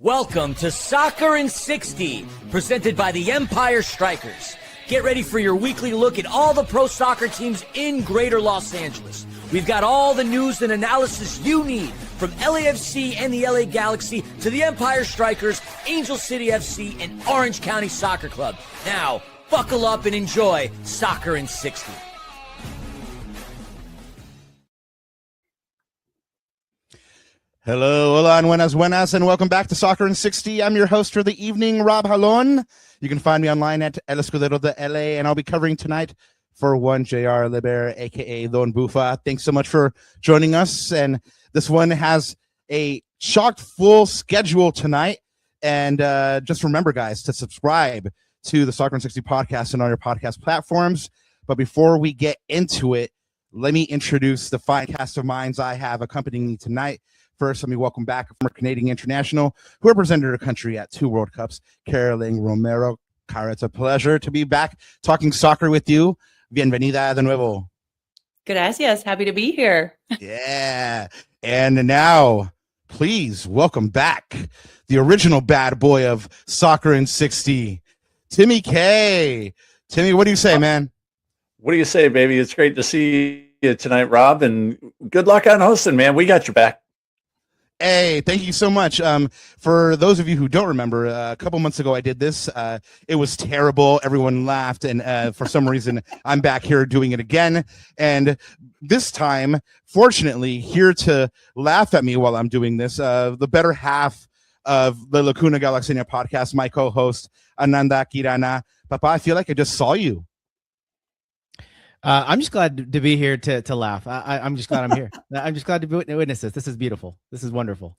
Welcome to Soccer in 60, presented by the Empire Strykers. Get ready for your weekly look at all the pro soccer teams in Greater Los Angeles. We've got all the news and analysis you need, from LAFC and the LA Galaxy to the Empire Strykers, Angel City FC, and Orange County Soccer Club. Now, buckle up and enjoy Soccer in 60. Hello, hola, buenas, and welcome back to Soccer in 60. I'm your host for the evening, Rob Jalon. You can find me online at El Escudero de LA, and I'll be covering tonight for one JR Liber, a.k.a. Don Bufa. Thanks so much for joining us, and this one has a chock-full schedule tonight, and just remember, guys, to subscribe to the Soccer in 60 podcast and all your podcast platforms. But before we get into it, let me introduce the fine cast of minds I have accompanying me tonight. First, let me welcome back former Canadian international who represented her country at 2 World Cups, Caroline Romero. Cara, it's a pleasure to be back talking soccer with you. Bienvenida de nuevo. Gracias. Happy to be here. Yeah. And now, please welcome back the original bad boy of Soccer in 60, Timmy K. Timmy, what do you say, man? What do you say, baby? It's great to see you tonight, Rob, and good luck on hosting, man. We got your back. Hey, thank you so much. For those of you who don't remember, a couple months ago I did this. It was terrible. Everyone laughed, and for some reason I'm back here doing it again. And this time, fortunately, here to laugh at me while I'm doing this, the better half of the Lacuna Galaxina podcast, my co-host, Ananda Kirana. Papa, I feel like I just saw you. I'm just glad to be here to laugh. I'm just glad I'm here. I'm just glad to witness this. This is beautiful. This is wonderful.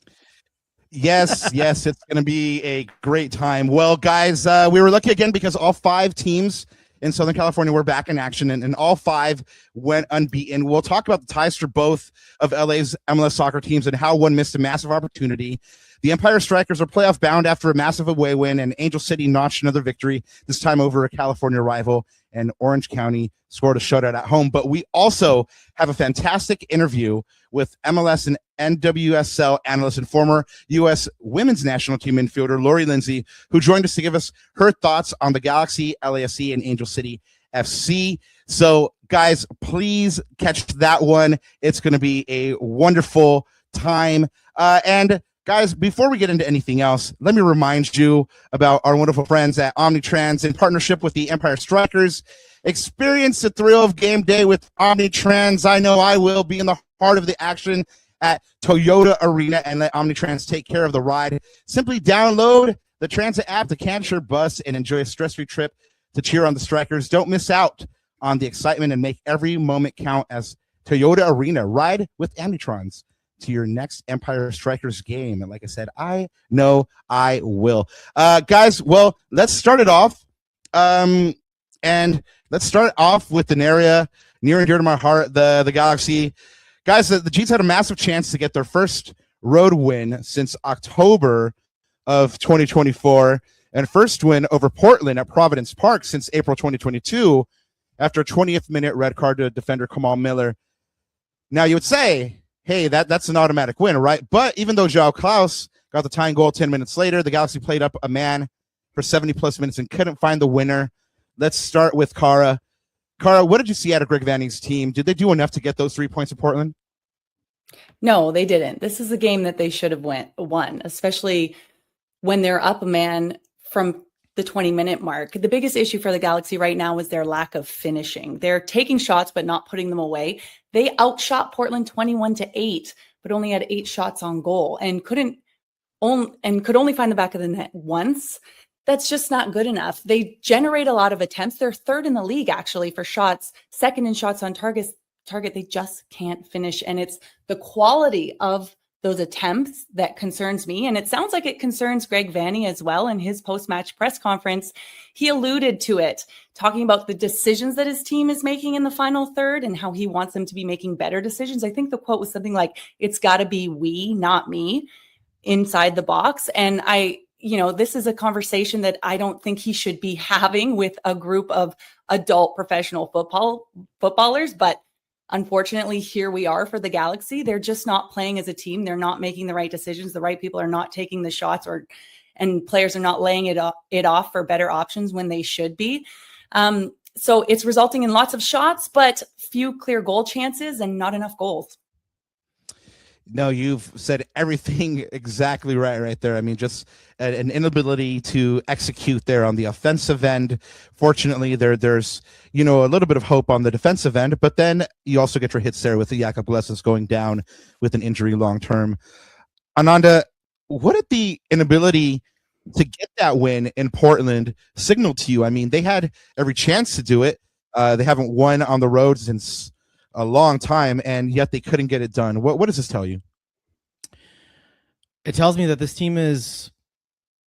Yes, it's going to be a great time. Well, guys, we were lucky again because all 5 teams in Southern California were back in action, and all 5 went unbeaten. We'll talk about the ties for both of LA's MLS soccer teams and how one missed a massive opportunity. The Empire Strykers are playoff bound after a massive away win, and Angel City notched another victory, this time over a California rival, and Orange County scored a shutout at home. But we also have a fantastic interview with MLS and NWSL analyst and former U.S. women's national team infielder Lori Lindsey, who joined us to give us her thoughts on the Galaxy, LAFC, and Angel City FC. So, guys, please catch that one. It's going to be a wonderful time. And guys, before we get into anything else, let me remind you about our wonderful friends at Omnitrans in partnership with the Empire Strykers. Experience the thrill of game day with Omnitrans. I know I will be in the heart of the action at Toyota Arena and let Omnitrans take care of the ride. Simply download the transit app, the Cancer Bus, and enjoy a stress-free trip to cheer on the Strykers. Don't miss out on the excitement and make every moment count as Toyota Arena. Ride with Omnitrans to your next Empire Strykers game. And like I said, I know I will. Guys, well, let's start it off. And let's start off with an area near and dear to my heart, the Galaxy. Guys, the G's had a massive chance to get their first road win since October of 2024, and first win over Portland at Providence Park since April 2022 after a 20th minute red card to defender Kamal Miller. Now, you would say, hey, that's an automatic win, right? But even though João Klaus got the tying goal 10 minutes later, the Galaxy played up a man for 70-plus minutes and couldn't find the winner. Let's start with Cara. Cara, what did you see out of Greg Vanney's team? Did they do enough to get those 3 points in Portland? No, they didn't. This is a game that they should have won, especially when they're up a man from the 20-minute mark. The biggest issue for the Galaxy right now is their lack of finishing. They're taking shots but not putting them away. They outshot Portland 21-8, but only had 8 shots on goal and could only find the back of the net once. That's just not good enough. They generate a lot of attempts. They're 3rd in the league, actually, for shots, 2nd in shots on target. They just can't finish. And it's the quality of those attempts that concerns me. And it sounds like it concerns Greg Vanney as well. In his post-match press conference, he alluded to it, talking about the decisions that his team is making in the final third and how he wants them to be making better decisions. I think the quote was something like, "It's got to be we, not me," inside the box. And this is a conversation that I don't think he should be having with a group of adult professional footballers, but unfortunately, here we are for the Galaxy. They're just not playing as a team. They're not making the right decisions. The right people are not taking the shots, and players are not laying it off for better options when they should be. So it's resulting in lots of shots, but few clear goal chances and not enough goals. No, you've said everything exactly right there. I mean, just an inability to execute there on the offensive end. Fortunately, there's a little bit of hope on the defensive end, but then you also get your hits there with the Jakob Glesnes going down with an injury long term. Ananda, what did the inability to get that win in Portland signal to you? I mean, they had every chance to do it. They haven't won on the road since a long time, and yet they couldn't get it done. What does this tell you? It tells me that this team is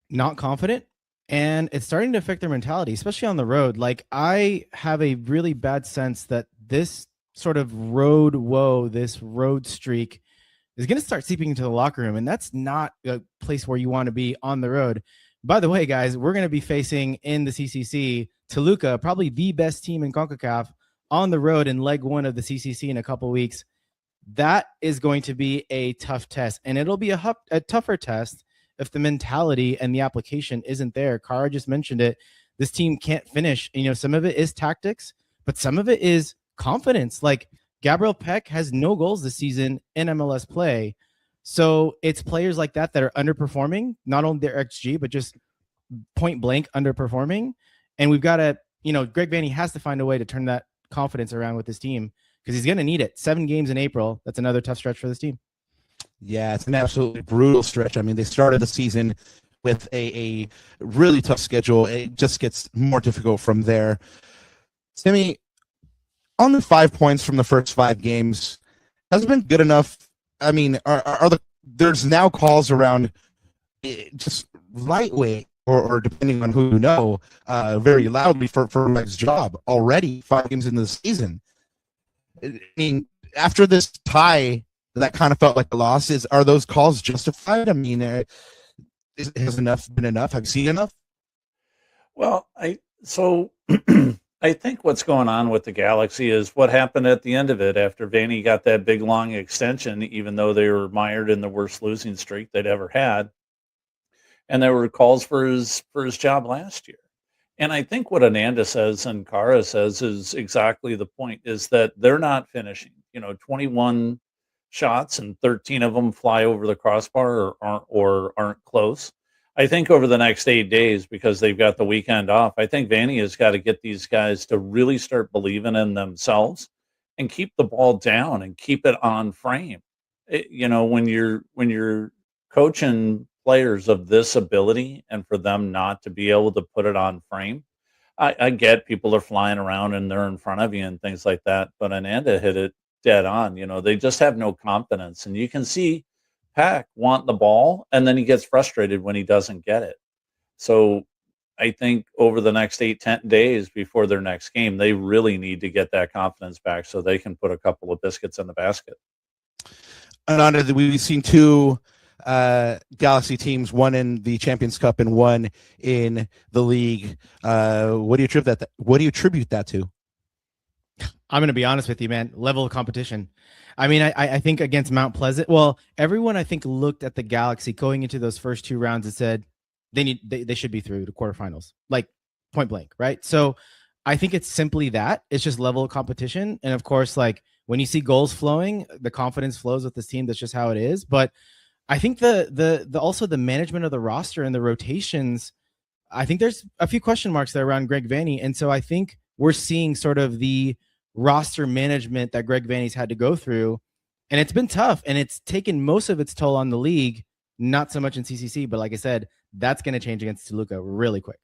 not confident, and it's starting to affect their mentality, especially on the road. Like, I have a really bad sense that this sort of this road streak is going to start seeping into the locker room, and that's not a place where you want to be on the road. By the way, guys, we're going to be facing in the CCC Toluca, probably the best team in CONCACAF, on the road in leg 1 of the CCC in a couple weeks. That is going to be a tough test, and it'll be a tougher test if the mentality and the application isn't there. Kara just mentioned it. This team can't finish. Some of it is tactics, but some of it is confidence. Like, Gabriel Peck has no goals this season in MLS play. So it's players like that are underperforming, not only their XG, but just point blank underperforming. And we've got to, Greg Vanney has to find a way to turn that confidence around with this team, because he's going to need it. 7 games in April. That's another tough stretch for this team. Yeah, it's an absolutely brutal stretch. I mean, they started the season with a really tough schedule. It just gets more difficult from there. Timmy, only 5 points from the first 5 games hasn't been good enough. I mean, there's now calls around just lightweight or depending on who you know, very loudly for Mike's job already 5 games into the season. I mean, after this tie, that kind of felt like a loss. Are those calls justified? I mean, has enough been enough? Have you seen enough? Well, I think what's going on with the Galaxy is what happened at the end of it after Vanney got that big long extension, even though they were mired in the worst losing streak they'd ever had. And there were calls for his job last year. And I think what Ananda says and Kara says is exactly the point, is that they're not finishing. 21 shots and 13 of them fly over the crossbar or aren't close. I think over the next 8 days, because they've got the weekend off, I think Vanney has got to get these guys to really start believing in themselves and keep the ball down and keep it on frame. When you're coaching players of this ability, and for them not to be able to put it on frame, I get people are flying around and they're in front of you and things like that, but Ananda hit it dead on. They just have no confidence, and you can see Pack want the ball, and then he gets frustrated when he doesn't get it. So I think over the next 8-10 days before their next game, they really need to get that confidence back so they can put a couple of biscuits in the basket. And we've seen 2 Galaxy teams, one in the Champions Cup and one in the league. What do you attribute that to? I'm going to be honest with you, man. Level of competition. I mean, I think against Mount Pleasant, well, everyone I think looked at the Galaxy going into those first 2 rounds and said they should be through to quarterfinals, like point blank, right? So I think it's simply that. It's just level of competition. And of course, like when you see goals flowing, the confidence flows with this team. That's just how it is. But I think the also the management of the roster and the rotations, I think there's a few question marks there around Greg Vanney. And so I think we're seeing sort of the roster management that Greg Vanney's had to go through. And it's been tough, and it's taken most of its toll on the league, not so much in CCC. But like I said, that's going to change against Toluca really quick.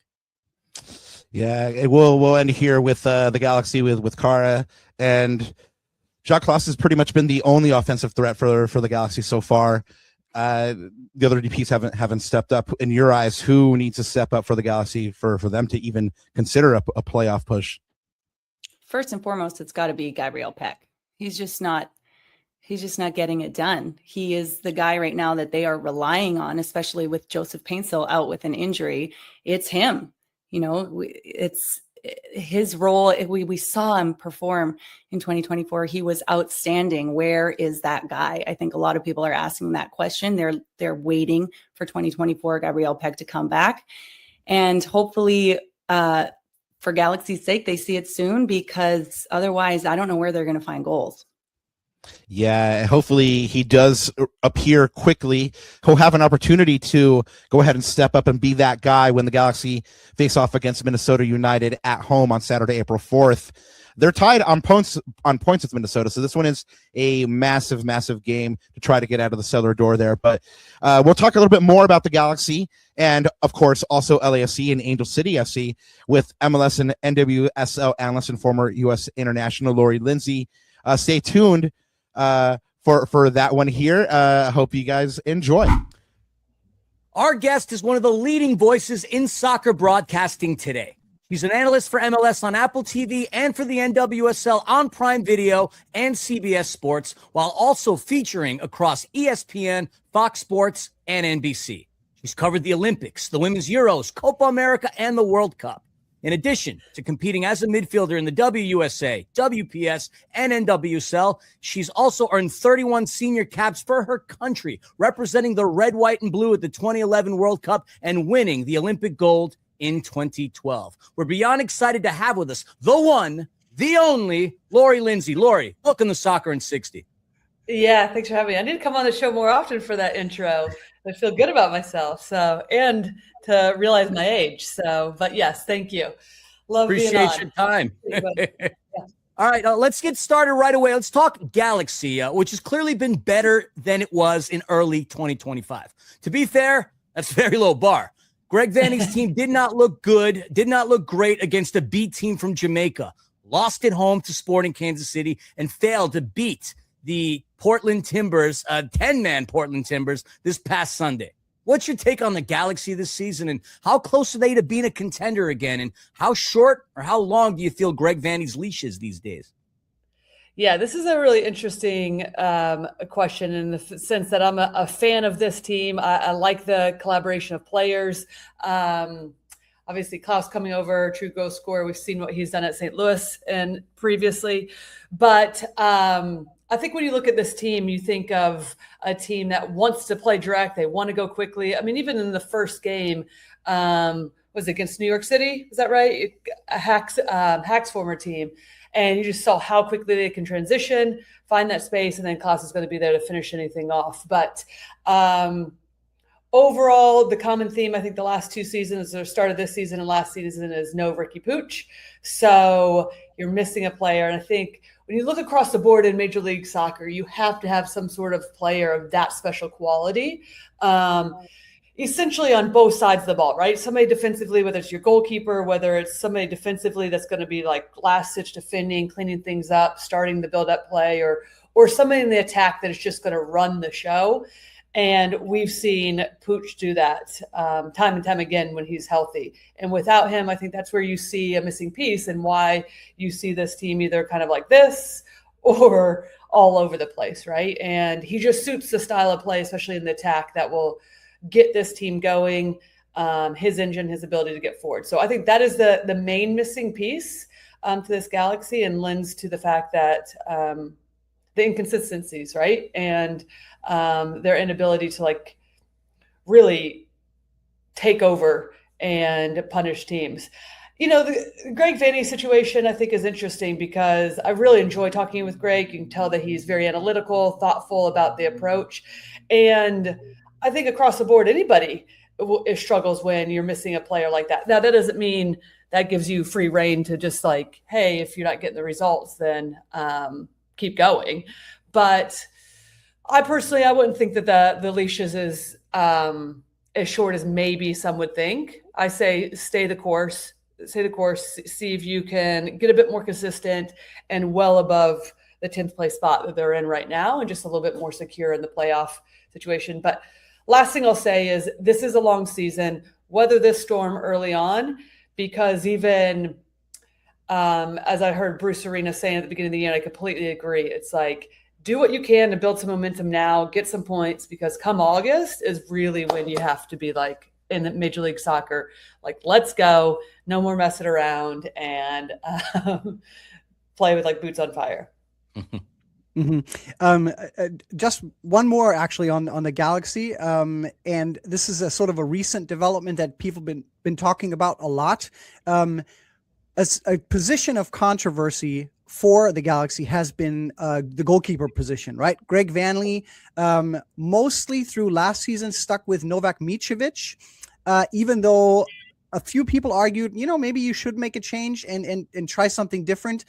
Yeah, we'll end here with the Galaxy with Kara, and Jacques Claus has pretty much been the only offensive threat for the Galaxy so far. The other DPs haven't stepped up. In your eyes, who needs to step up for the Galaxy for them to even consider a playoff push? First and foremost, it's got to be Gabriel Peck. He's just not getting it done. He is the guy right now that they are relying on, especially with Joseph Paintsill out with an injury. It's him. his role, we saw him perform in 2024. He was outstanding. Where is that guy? I think a lot of people are asking that question. They're waiting for 2024 Gabriel Peg to come back. And hopefully, for Galaxy's sake, they see it soon, because otherwise I don't know where they're going to find goals. Yeah, hopefully he does appear quickly. He'll have an opportunity to go ahead and step up and be that guy when the Galaxy face off against Minnesota United at home on Saturday, April 4th. They're tied on points with Minnesota, so this one is a massive, massive game to try to get out of the cellar door there. But we'll talk a little bit more about the Galaxy and, of course, also LAFC and Angel City FC with MLS and NWSL analyst and former U.S. international Lori Lindsey. Stay tuned for that one here. Hope you guys enjoy. Our guest is one of the leading voices in soccer broadcasting today. He's an analyst for MLS on Apple TV and for the NWSL on Prime Video and CBS Sports, while also featuring across ESPN, Fox Sports, and NBC. He's covered the Olympics, the Women's Euros, Copa America, and the World Cup. In addition to competing as a midfielder in the WUSA, WPS, and NWSL, she's also earned 31 senior caps for her country, representing the red, white, and blue at the 2011 World Cup and winning the Olympic gold in 2012. We're beyond excited to have with us the one, the only, Lori Lindsey. Lori, welcome to Soccer in 60. Yeah, thanks for having me. I need to come on the show more often for that intro. I feel good about myself, and to realize my age. But yes, thank you. Love Appreciate being on. your time. Yeah. All right, let's get started right away. Let's talk Galaxy, which has clearly been better than it was in early 2025. To be fair, that's a very low bar. Greg Vanney's team did not look good, did not look great against a beat team from Jamaica, lost at home to Sporting Kansas City, and failed to beat the Portland Timbers, 10-man Portland Timbers, this past Sunday. What's your take on the Galaxy this season, and how close are they to being a contender again, and how short or how long do you feel Greg Vanney's leash is these days? Yeah, this is a really interesting question in the sense that I'm a fan of this team. I like the collaboration of players. Obviously, Klaus coming over, true goal scorer. We've seen what he's done at St. Louis and previously. But I think when you look at this team, you think of a team that wants to play direct. They want to go quickly. I mean, even in the first game, was it against New York City? Is that right? Hack's former team. And you just saw how quickly they can transition, find that space, and then Klaus is going to be there to finish anything off. But overall, the common theme, I think the last two seasons, or started this season and last season, is no Ricky Pooch. So you're missing a player. And I think when you look across the board in Major League Soccer, you have to have some sort of player of that special quality. Essentially on both sides of the ball, right? Somebody defensively, whether it's your goalkeeper, whether it's somebody defensively that's going to be like last-ditch defending, cleaning things up, starting the build-up play, or somebody in the attack that is just going to run the show. And we've seen Pooch do that time and time again when he's healthy. And without him, I think that's where you see a missing piece and why you see this team either kind of like this or all over the place, right? And he just suits the style of play, especially in the attack, that will get this team going, his engine, his ability to get forward. So I think that is the main missing piece to this Galaxy, and lends to the fact that the inconsistencies, right? And their inability to like really take over and punish teams. You know, the Greg Vanney situation, I think, is interesting because I really enjoy talking with Greg. You can tell that he's very analytical, thoughtful about the approach. And I think across the board, anybody struggles when you're missing a player like that. Now, that doesn't mean that gives you free reign to just like, hey, if you're not getting the results, then keep going. But I personally, I wouldn't think that the leash is as short as maybe some would think. I say stay the course, see if you can get a bit more consistent and well above the 10th place spot that they're in right now, and just a little bit more secure in the playoff situation. But last thing I'll say is this is a long season. Weather this storm early on, because even as I heard Bruce Arena saying at the beginning of the year, and I completely agree. It's like, do what you can to build some momentum now, get some points, because come August is really when you have to be like in the Major League Soccer. Like, let's go, no more messing around, and play with like boots on fire. Just one more actually on the Galaxy, and this is a sort of a recent development that people been talking about a lot. As a position of controversy for the Galaxy has been the goalkeeper position, right? Greg Vanney, mostly through last season, stuck with Novak Micevic, even though a few people argued, maybe you should make a change and try something different.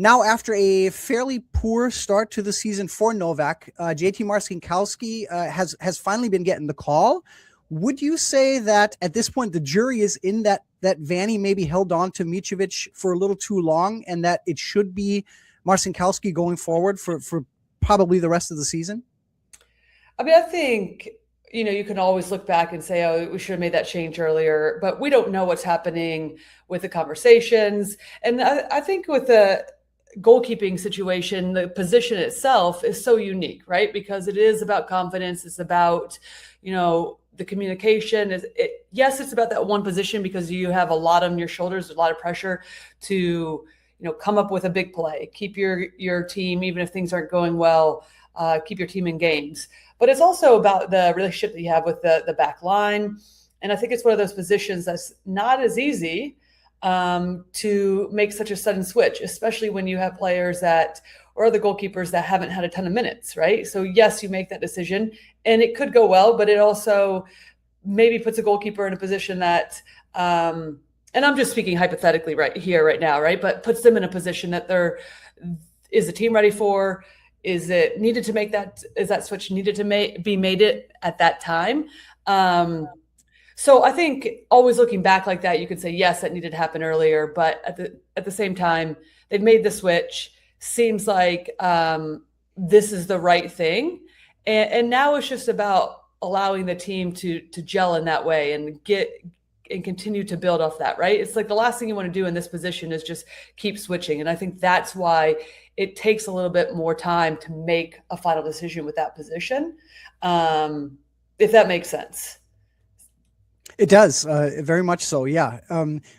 Now, after a fairly poor start to the season for Novak, JT Marcinkowski has finally been getting the call. Would you say that at this point the jury is in that Vanney maybe held on to Micevic for a little too long, and that it should be Marcinkowski going forward for probably the rest of the season? I mean, I think, you can always look back and say, oh, we should have made that change earlier, but we don't know what's happening with the conversations. And I think with the goalkeeping situation, the position itself is so unique, right? Because it is about confidence. It's about, the communication. Yes, it's about that one position because you have a lot on your shoulders, a lot of pressure to, come up with a big play, keep your team, even if things aren't going well, keep your team in games. But it's also about the relationship that you have with the back line. And I think it's one of those positions that's not as easy to make such a sudden switch, especially when you have players or other goalkeepers that haven't had a ton of minutes, right? So yes, you make that decision and it could go well, but it also maybe puts a goalkeeper in a position that, and I'm just speaking hypothetically right now, right? But puts them in a position that is the team ready for? Is it needed to make that? Is that switch needed to be made it at that time? So I think always looking back like that, you could say, yes, that needed to happen earlier. But at the same time, they've made the switch. Seems like this is the right thing. And now it's just about allowing the team to gel in that way and continue to build off that, right? It's like the last thing you want to do in this position is just keep switching. And I think that's why it takes a little bit more time to make a final decision with that position, if that makes sense. It does, very much so, yeah.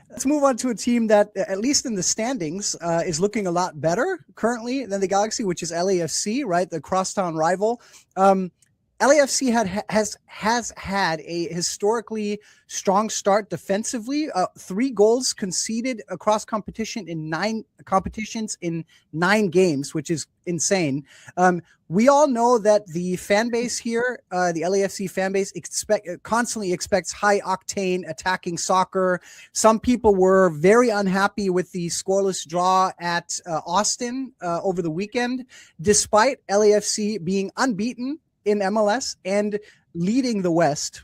Let's move on to a team that, at least in the standings, is looking a lot better currently than the Galaxy, which is LAFC, right? The crosstown rival. LAFC has had a historically strong start defensively. 3 goals conceded across competition in 9 competitions in 9 games, which is insane. We all know that the fan base here, the LAFC fan base, constantly expects high octane attacking soccer. Some people were very unhappy with the scoreless draw at Austin over the weekend, despite LAFC being unbeaten in MLS and leading the West.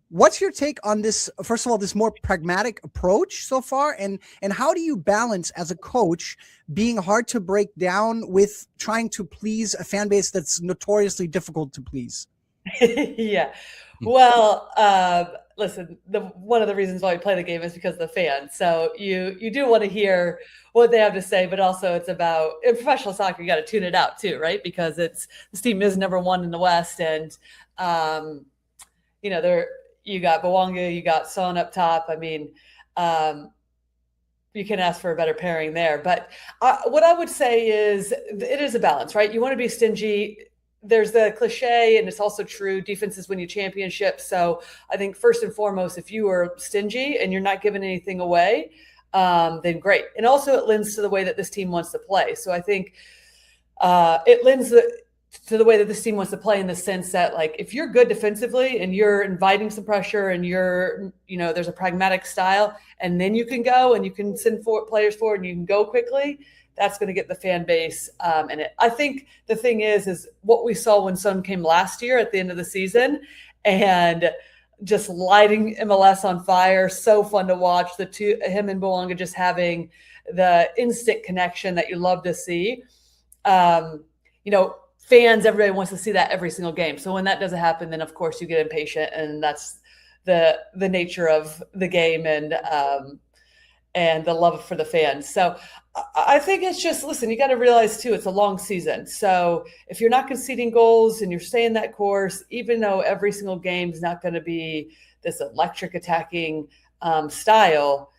What's your take on this? First of all, this more pragmatic approach so far, and how do you balance as a coach being hard to break down with trying to please a fan base that's notoriously difficult to please? Yeah. Well, listen, one of the reasons why we play the game is because of the fans. So you do want to hear what they have to say, but also it's about, in professional soccer, you got to tune it out too, right? Because this team is number 1 in the West, and you got Bawanga, you got Son up top. I mean, you can ask for a better pairing there. But what I would say is it is a balance, right? You want to be stingy. There's the cliche, and it's also true, defenses win you championships. So I think first and foremost, if you are stingy and you're not giving anything away, then great. And also it lends to the way that this team wants to play. So I think it lends to the way that this team wants to play, in the sense that, like, if you're good defensively and you're inviting some pressure and there's a pragmatic style, and then you can go and you can send players forward and you can go quickly, that's going to get the fan base in it. I think the thing is what we saw when Son came last year at the end of the season, and just lighting MLS on fire. So fun to watch him and Bawanga just having the instant connection that you love to see. Fans, everybody wants to see that every single game. So when that doesn't happen, then of course you get impatient, and that's the nature of the game. And and the love for the fans. So I think it's just, listen, you got to realize too, it's a long season. So if you're not conceding goals and you're staying that course, even though every single game is not going to be this electric attacking style,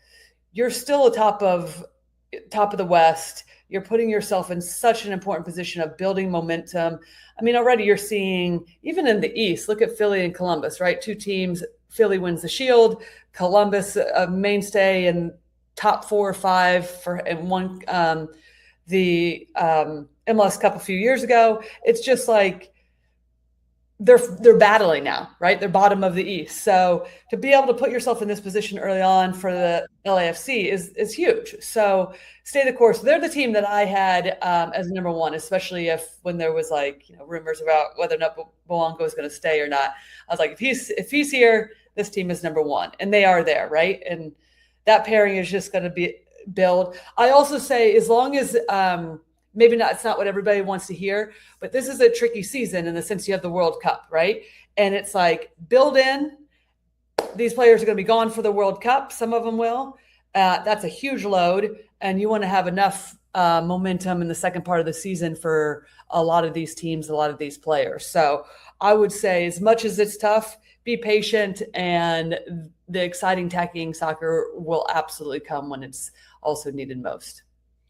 you're still top of the West. You're putting yourself in such an important position of building momentum. I mean, already you're seeing, even in the East, look at Philly and Columbus, right? Two teams. Philly wins the Shield, Columbus a mainstay in top 4 or 5 and won the MLS Cup a few years ago. It's just like they're battling now, right? They're bottom of the East. So to be able to put yourself in this position early on for the LAFC is huge. So stay the course. They're the team that I had as number 1, especially when there was rumors about whether or not Boango is going to stay or not. I was like, if he's here, this team is number 1, and they are there, right? And that pairing is just going to be build. I also say, as long as maybe not, it's not what everybody wants to hear, but this is a tricky season in the sense you have the World Cup, right? And it's like, build in, these players are going to be gone for the World Cup. Some of them will. That's a huge load, and you want to have enough momentum in the second part of the season for a lot of these teams, a lot of these players. So I would say, as much as it's tough, be patient, and the exciting tacking soccer will absolutely come when it's also needed most.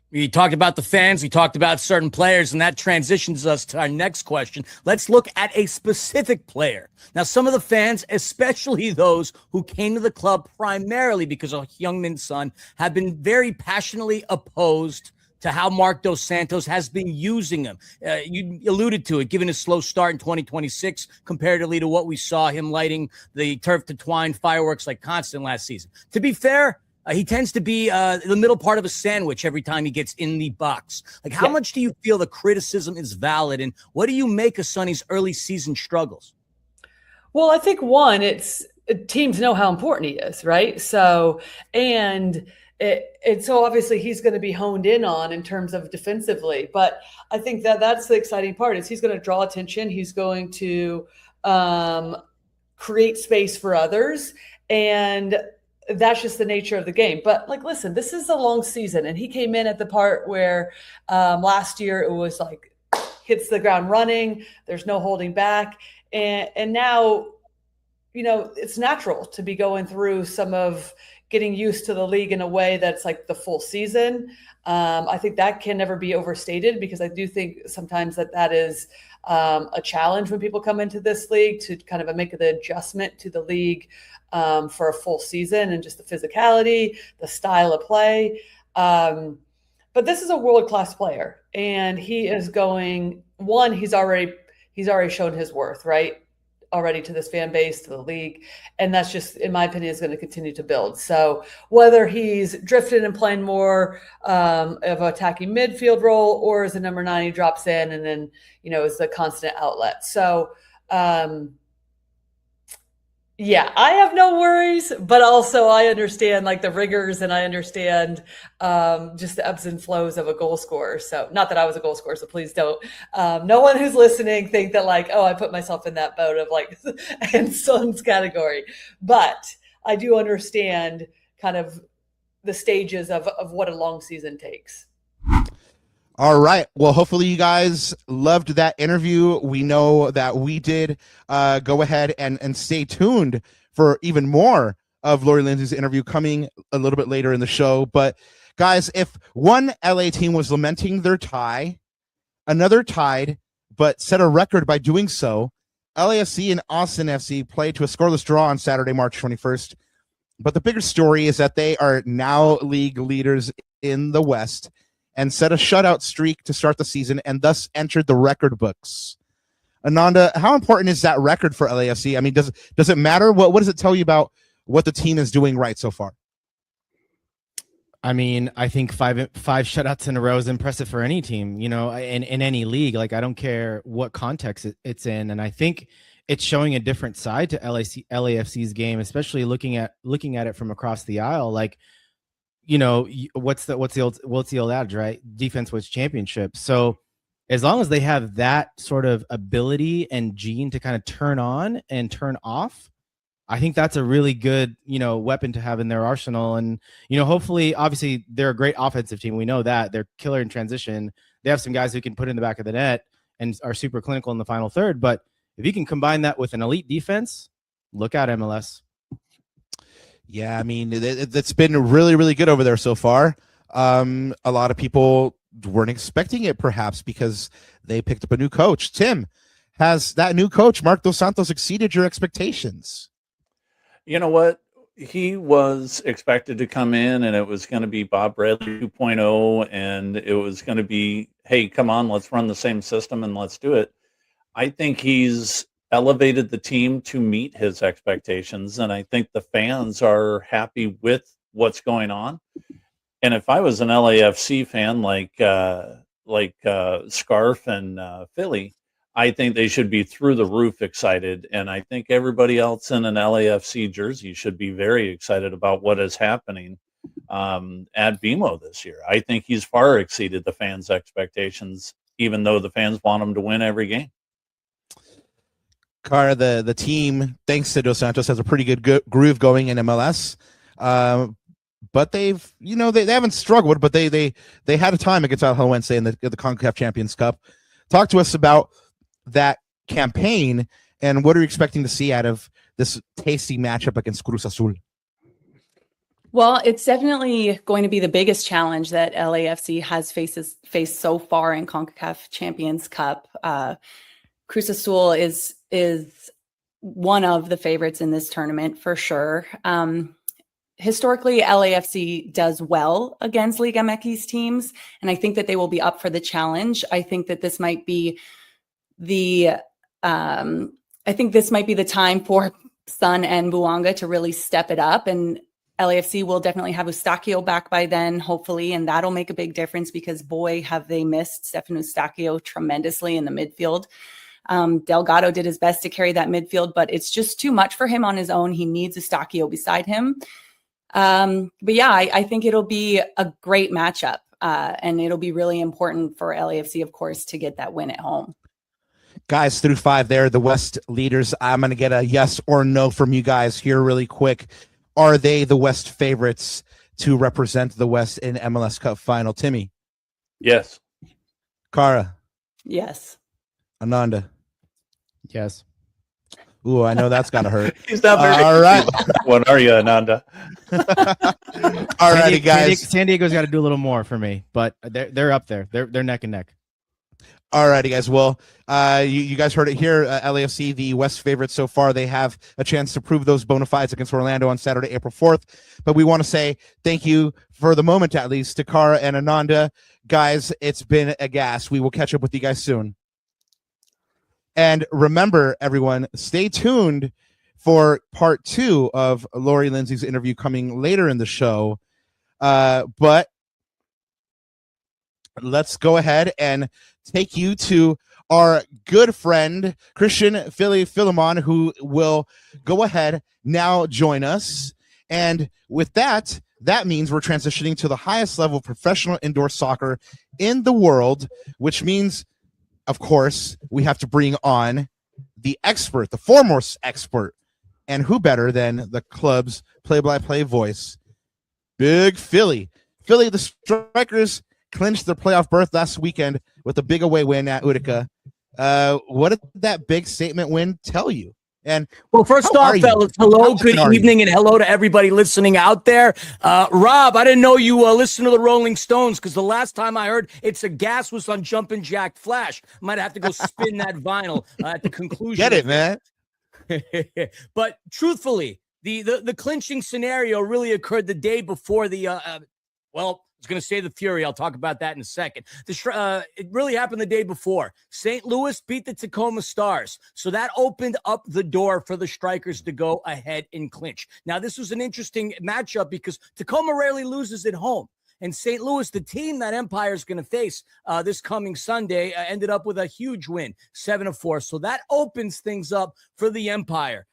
We talked about the fans, we talked about certain players, and that transitions us to our next question. Let's look at a specific player. Now, some of the fans, especially those who came to the club primarily because of Heung-min's son, have been very passionately opposed to how Marc Dos Santos has been using him. You alluded to it, given his slow start in 2026 comparatively to what we saw him lighting the turf to twine fireworks like constant last season. To be fair, he tends to be the middle part of a sandwich every time he gets in the box. Like, how much do you feel the criticism is valid, and what do you make of Sonny's early season struggles? Well, I think it's teams know how important he is, right? So, and so obviously he's going to be honed in on in terms of defensively, but I think that's the exciting part is he's going to draw attention. He's going to create space for others, and that's just the nature of the game. But listen, this is a long season, and he came in at the part where last year it was like hits the ground running. There's no holding back. And now, it's natural to be going through some of getting used to the league in a way that's like the full season. I think that can never be overstated, because I do think sometimes that is a challenge when people come into this league to kind of make the adjustment to the league for a full season, and just the physicality, the style of play. But this is a world-class player, and he is going, he's already shown his worth, right? Already to this fan base, to the league. And that's just, in my opinion, is going to continue to build. So whether he's drifted and playing more of an attacking midfield role, or as a number 9, he drops in and then, is the constant outlet. So, I have no worries, but also I understand the rigors, and I understand just the ebbs and flows of a goal scorer. So not that I was a goal scorer, so please don't. No one who's listening think that I put myself in that boat of and Son's category. But I do understand kind of the stages of what a long season takes. All right. Well, hopefully you guys loved that interview. We know that we did. Go ahead and stay tuned for even more of Lori Lindsey's interview coming a little bit later in the show. But guys, if one LA team was lamenting their tie, another tied, but set a record by doing so. LAFC and Austin FC played to a scoreless draw on Saturday, March 21st. But the bigger story is that they are now league leaders in the West and set a shutout streak to start the season, and thus entered the record books. Ananda, how important is that record for LAFC? I mean, does it matter? What does it tell you about what the team is doing right so far? I mean, I think five shutouts in a row is impressive for any team, in any league. I don't care what context it's in, and I think it's showing a different side to LAFC's game, especially looking at it from across the aisle. What's the old adage, right? Defense wins championships. So as long as they have that sort of ability and gene to kind of turn on and turn off, I think that's a really good, weapon to have in their arsenal. And, hopefully, obviously, they're a great offensive team. We know that. They're killer in transition. They have some guys who can put in the back of the net and are super clinical in the final third. But if you can combine that with an elite defense, look out, MLS. Yeah, I mean, it's been really, really good over there so far. A lot of people weren't expecting it, perhaps, because they picked up a new coach. Tim, has that new coach, Marc Dos Santos, exceeded your expectations? You know what? He was expected to come in and it was going to be Bob Bradley 2.0, and it was going to be, hey, come on, let's run the same system and let's do it. I think he's elevated the team to meet his expectations, and I think the fans are happy with what's going on. And if I was an LAFC fan like Scarf and Philly, I think they should be through the roof excited. And I think everybody else in an LAFC jersey should be very excited about what is happening at BMO this year. I think he's far exceeded the fans' expectations, even though the fans want him to win every game. Cara, the team, thanks to Dos Santos, has a pretty good groove going in MLS. But they've, they haven't struggled, but they had a time against Alajuelense in the CONCACAF Champions Cup. Talk to us about that campaign and what are you expecting to see out of this tasty matchup against Cruz Azul? Well, it's definitely going to be the biggest challenge that LAFC has faced so far in CONCACAF Champions Cup. Cruz Azul is one of the favorites in this tournament for sure. Historically, LAFC does well against Liga MX teams, and I think that they will be up for the challenge. I think that this might be the time for Son and Bouanga to really step it up, and LAFC will definitely have Eustáquio back by then, hopefully, and that'll make a big difference because boy, have they missed Stefan Eustáquio tremendously in the midfield. Delgado did his best to carry that midfield, but it's just too much for him on his own. He needs Eustáquio beside him. But yeah, I think it'll be a great matchup, and it'll be really important for LAFC, of course, to get that win at home. Guys, through 5 there, the West leaders. I'm going to get a yes or no from you guys here really quick. Are they the West favorites to represent the West in MLS Cup final? Timmy? Yes. Cara? Yes. Ananda? Yes. Ooh, I know that's got to hurt. He's not very all right. What are you, Ananda? All righty, guys. San Diego's got to do a little more for me, but they're up there. They're neck and neck. All righty, guys. Well, you guys heard it here. LAFC, the West favorite so far. They have a chance to prove those bona fides against Orlando on Saturday, April 4th. But we want to say thank you for the moment, at least, to Cara and Ananda. Guys, it's been a gas. We will catch up with you guys soon. And remember, everyone, stay tuned for part 2 of Lori Lindsey's interview coming later in the show. But let's go ahead and take you to our good friend, Christian Philemon, who will go ahead now join us. And with that means we're transitioning to the highest level of professional indoor soccer in the world, which means, of course, we have to bring on the expert, the foremost expert, and who better than the club's play-by-play voice, Big Philly. Philly, the Strykers clinched their playoff berth last weekend with a big away win at Utica. What did that big statement win tell you? And well, first off, fellas, hello, good evening, and hello to everybody listening out there. Rob, I didn't know you listened to the Rolling Stones because the last time I heard It's a Gas was on Jumpin' Jack Flash. Might have to go spin that vinyl at the conclusion. Get it, man. But truthfully, the clinching scenario really occurred the day before the I was going to say the Fury. I'll talk about that in a second. It really happened the day before. St. Louis beat the Tacoma Stars. So that opened up the door for the Strykers to go ahead and clinch. Now, this was an interesting matchup because Tacoma rarely loses at home. And St. Louis, the team that Empire is going to face this coming Sunday, ended up with a huge win, 7-4. So that opens things up for the Empire.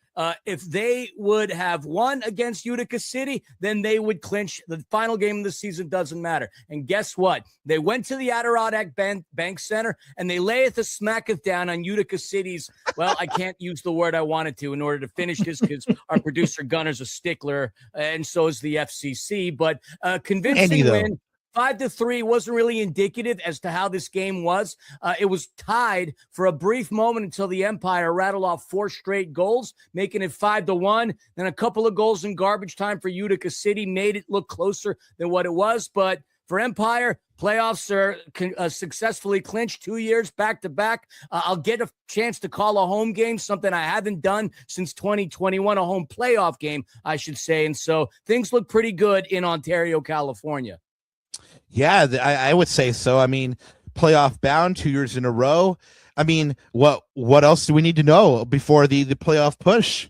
If they would have won against Utica City, then they would clinch. The final game of the season doesn't matter. And guess what? They went to the Adirondack Bank Center, and they layeth a smacketh down on Utica City's, well, I can't use the word I wanted to in order to finish this because our producer Gunner's a stickler, and so is the FCC. But convincing win. 5-3 wasn't really indicative as to how this game was. It was tied for a brief moment until the Empire rattled off 4 straight goals, making it 5-1. Then a couple of goals in garbage time for Utica City made it look closer than what it was. But for Empire, playoffs are successfully clinched 2 years back-to-back. I'll get a chance to call a home game, something I haven't done since 2021, a home playoff game, I should say. And so things look pretty good in Ontario, California. Yeah, I would say so. I mean, playoff bound 2 years in a row. I mean, what else do we need to know before the playoff push?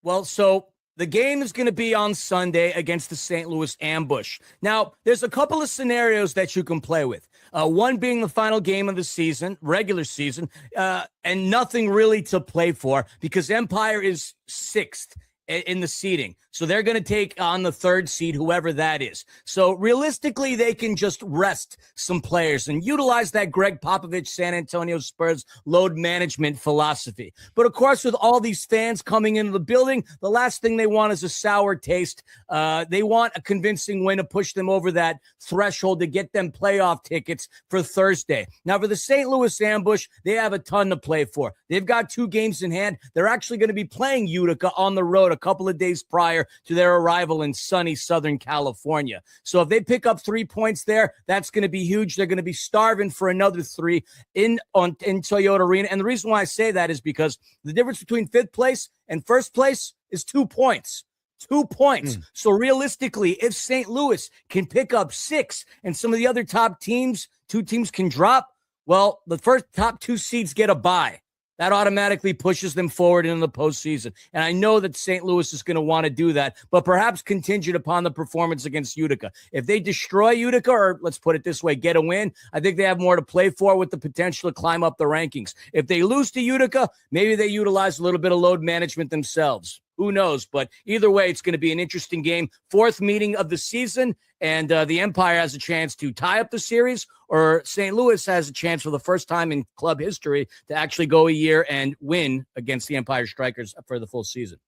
Well, so the game is going to be on Sunday against the St. Louis Ambush. Now, there's a couple of scenarios that you can play with. One being the final game of the season, regular season, and nothing really to play for because Empire is 6th in the seeding. So they're going to take on the 3rd seed, whoever that is. So realistically, they can just rest some players and utilize that Greg Popovich San Antonio Spurs load management philosophy. But of course, with all these fans coming into the building, the last thing they want is a sour taste. They want a convincing win to push them over that threshold to get them playoff tickets for Thursday. Now, for the St. Louis Ambush, they have a ton to play for. They've got 2 games in hand. They're actually going to be playing Utica on the road a couple of days prior to their arrival in sunny Southern California. So if they pick up 3 points there, that's going to be huge. They're going to be starving for another 3 in Toyota Arena. And the reason why I say that is because the difference between 5th place and 1st place is 2 points. 2 points. So realistically, if St. Louis can pick up 6 and some of the other top teams, 2 teams can drop, well, the first top 2 seeds get a bye. That automatically pushes them forward into the postseason. And I know that St. Louis is going to want to do that, but perhaps contingent upon the performance against Utica. If they destroy Utica, or let's put it this way, get a win, I think they have more to play for with the potential to climb up the rankings. If they lose to Utica, maybe they utilize a little bit of load management themselves. Who knows? But either way, it's going to be an interesting game. 4th meeting of the season, and the Empire has a chance to tie up the series, or St. Louis has a chance for the first time in club history to actually go a year and win against the Empire Strykers for the full season.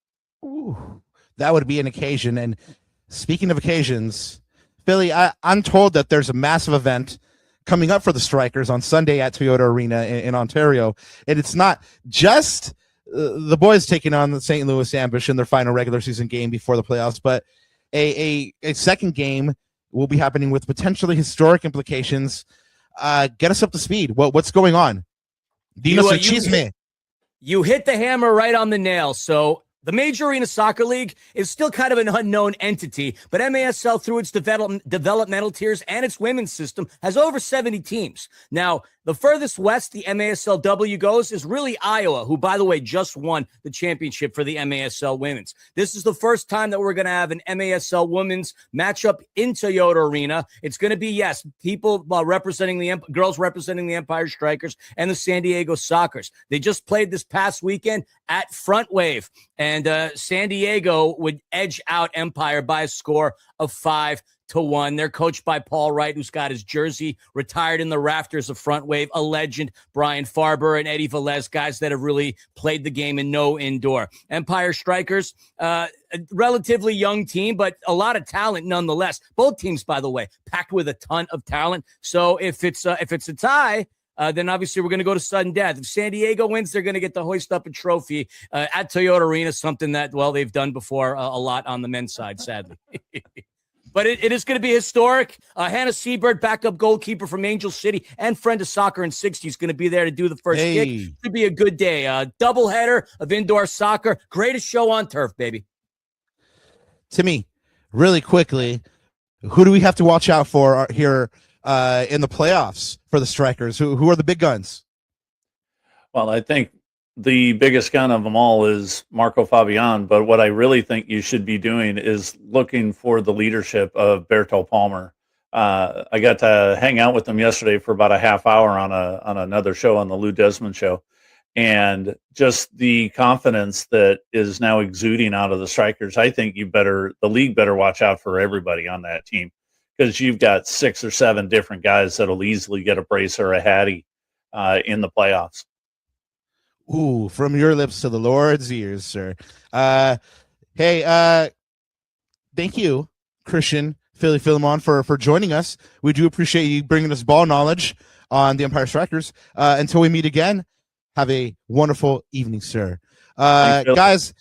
Ooh, that would be an occasion. And speaking of occasions, Philly, I'm told that there's a massive event coming up for the Strykers on Sunday at Toyota Arena in Ontario. And it's not just the boys taking on the St. Louis Ambush in their final regular season game before the playoffs, but a second game will be happening with potentially historic implications. Get us up to speed. What's going on? You hit the hammer right on the nail. So the Major Arena Soccer League is still kind of an unknown entity, but MASL, through its developmental tiers and its women's system, has over 70 teams. Now, the furthest west the MASLW goes is really Iowa, who, by the way, just won the championship for the MASL women's. This is the first time that we're going to have an MASL women's matchup in Toyota Arena. It's going to be, yes, people representing the girls representing the Empire Strykers and the San Diego Sockers. They just played this past weekend at Front Wave, and San Diego would edge out Empire by a score of 5-1. They're coached by Paul Wright, who's got his jersey retired in the rafters of Front Wave, a legend, Brian Farber and Eddie Velez, guys that have really played the game and know indoor. Empire Strykers, a relatively young team, but a lot of talent nonetheless. Both teams, by the way, packed with a ton of talent. So if it's a tie, then obviously we're going to go to sudden death. If San Diego wins, they're going to get to hoist up a trophy at Toyota Arena, something that, well, they've done before a lot on the men's side, sadly. But it is going to be historic. Hannah Seabird, backup goalkeeper from Angel City and friend of Soccer in 60, is going to be there to do the first kick. Should be a good day. Doubleheader of indoor soccer. Greatest show on turf, baby. Timmy, really quickly, who do we have to watch out for here in the playoffs for the Strykers? Who are the big guns? Well, I think the biggest gun of them all is Marco Fabian, but what I really think you should be doing is looking for the leadership of Berto Palmer. I got to hang out with him yesterday for about a half hour on another show, on the Lou Desmond show, and just the confidence that is now exuding out of the Strykers. I think the league better watch out for everybody on that team, because you've got 6 or 7 different guys that'll easily get a brace or a hattie in the playoffs. Ooh, from your lips to the Lord's ears, sir. Hey, thank you, Christian Philly Philemon, for joining us. We do appreciate you bringing us ball knowledge on the Empire Strikers. Until we meet again, have a wonderful evening, sir. Guys,